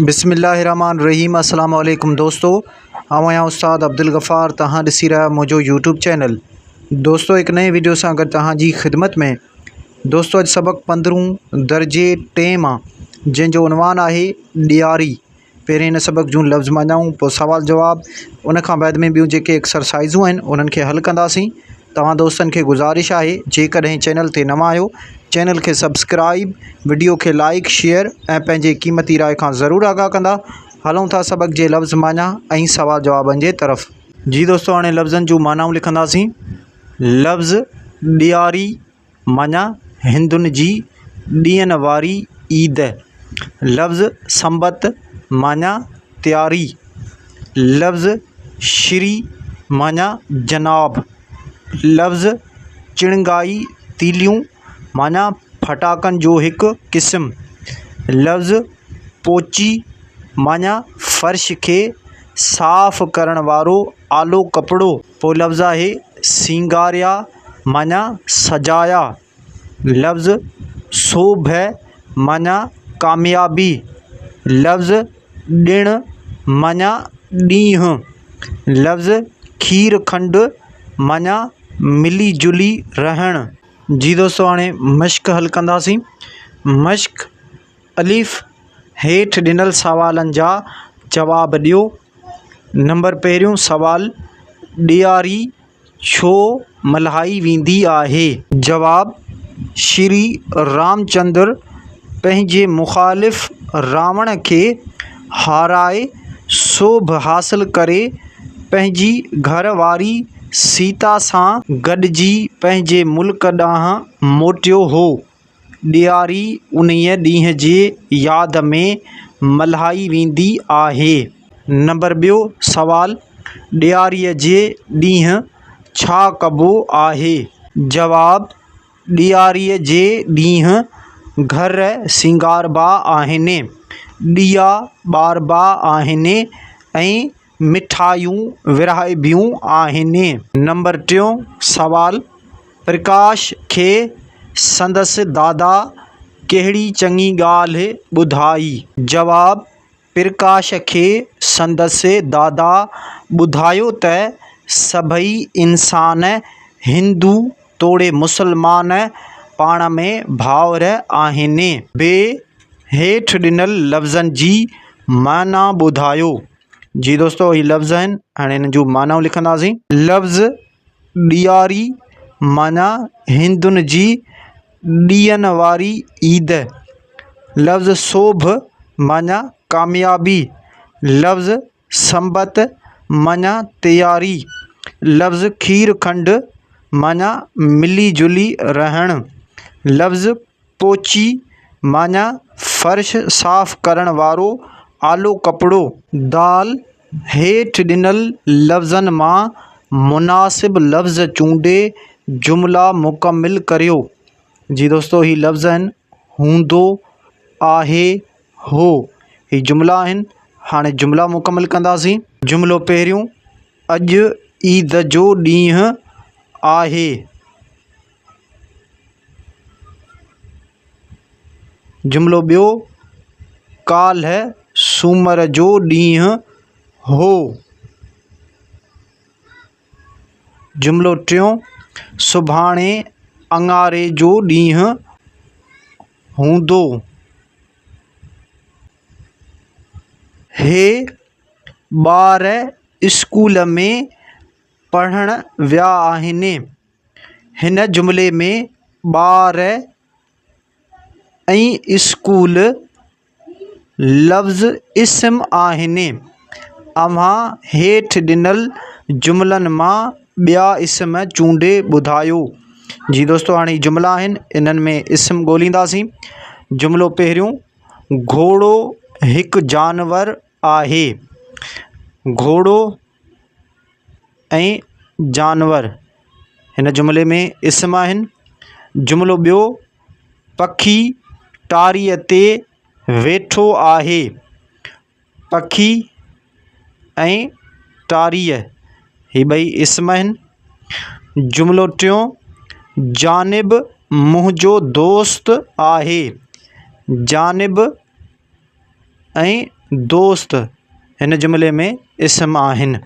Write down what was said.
बिस्मिल्लाहिर्रहमानिर्रहीम। अस्सलाम वालेकुम दोस्तों, आवां उस्ताद अब्दुल गफ़ार। तहां ॾिसी रहा मुझो यूट्यूब चैनल। दोस्तों एक नए वीडियो से अगर तहां जी ख़िदमत में। दोस्तों अज सबक 15 दर्जे टे मां जंहिंजो उनवान आहे ॾियारी। पहिरें इन सबक जूं लफ़्ज़ मञाऊं, पोइ सवाल जवाब, उन खां बाद में ॿियूं जेके एक्सरसाइज़ूं आहिनि उन्हनि खे हल कंदासीं। तव्हां दोस्तनि खे गुज़ारिश आहे जेकॾहिं चैनल ते नवां आहियो, चैनल के सब्सक्राइब, वीडियो के लाइक शेयर ऐं पंहिंजे क़ीमती राय खां ज़रूरु आगाह कंदा। हलूं था सबक जे लफ़्ज़ माना ऐं सवाल जवाबनि जे तरफ़। जी दोस्तों, हाणे लफ़्ज़नि जूं मानाऊं लिखंदासीं। लफ़्ज़ ॾियारी माना हिंदुनि जी ॾींहंनि वारी ईद। लफ़्ज़ संबत माना तैयारी। लफ़्ज़ श्री माना जनाब। लफ़्ज़ चिणगाई तीलियूं माना फटाकनि जो हिकु क़िस्म। लफ़्ज़ पोची माना फ़र्श के साफ़ करण वारो आलो कपिड़ो। पोइ लफ़्ज़ आहे सिंगारिया माना सजाया। लफ़्ज़ सोभ माना कामयाबी। लफ़्ज़ ॾिण माना ॾींहुं। लफ़्ज़ खीर खंड माना मिली जुली रहण। जी दोस्तों, हाणे मश्क हल कंदासीं। मश्क अलिफ़ हेठि ॾिनल सवालनि जा जवाब ॾियो। नंबर पहिरियों सवाल, ॾियारी छो मल्हाई वेंदी आहे? जवाब, श्री रामचंद्र पंहिंजे मुख़ालिफ़ रावण खे हाराए सोभ हासिल करे पंहिंजी घरवारी सीता सां गॾिजी पंहिंजे मुल्क ॾांहुं मोटियो हो। ॾियारी उन्हीअ ॾींहं जे यादि में मल्हाई वेंदी आहे। नंबर ॿियो सवाल, ॾियारीअ जे ॾींहुं छा कबो आहे? जवाब, ॾियारीअ जे ॾींहुं घर सिंगारबा आहिनि, ॾीया ॿारबा आहिनि ऐं मिठाइयूं विरहाइबियूं आहिनि। नंबर टियों सवाल, प्रकाश खे संदसि दादा कहिड़ी चङी ॻाल्हि ॿुधाई? जवाब, प्रकाश खे संदसि दादा ॿुधायो त सभई इंसान हिंदू तोड़े मुसलमान पाण में भाउर आहिनि। हेठि ॾिनल लफ़्ज़नि जी माना ॿुधायो। जी दोस्तों, ही लफ़्ज़ आहिनि, हाणे हिन जूं मानाऊं लिखंदासीं। लफ़्ज़ ॾियारी माना हिंदुनि जी ॾींहंनि वारी ईद। लफ़्ज़ सोभ माना कामयाबी। लफ़्ज़ संबत माना तैयारी। लफ़्ज़ खीर खंड माना मिली जुली रहण। लफ़्ज़ पोची माना फ़र्श साफ़ करण वारो आलो कपिड़ो। दाल, हेठि ॾिनल लफ़्ज़नि मां मुनासिब लफ़्ज़ चूंडे जुमिला मुकमिल करियो। जी दोस्तों, ही लफ़्ज़ आहिनि हूंदो, आहे, हो। ही जुमिला आहिनि। हाणे जुमिला मुकमिल कंदासीं। जुमिलो पहिरियों, अॼु ईद जो ॾींहुं आहे। जुमिलो ॿियो, काल्ह सूमर जो ॾींहुं हो। जुमिलो टियों, सुभाणे अंगारे जो ॾींहुं हूंदो। हे ॿार स्कूल में पढ़ण विया आहिनि। हिन जुमिले में ॿार ऐं स्कूल लफ़्ज़ इस्म आहिनि। अव्हां हेठि ॾिनल जुमिलनि मां ॿिया इस्म चूंडे ॿुधायो। जी दोस्तों, हाणे जुमिला आहिनि, इन्हनि में इस्म ॻोल्हींदासीं। जुमिलो पहिरियों, घोड़ो हिकु जानवर आहे। घोड़ो ऐं जानवर हिन जुमिले में इस्म आहिनि। जुमिलो ॿियो, पखी टारीअ ते वेठो आहे। पखी ऐं टारीअ ही ॿई इस्म आहिनि। जुमिलो टियों, जानिब मुंहिंजो दोस्त आहे। जानिब ऐं दोस्त हिन जुमिले में इस्म आहिनि।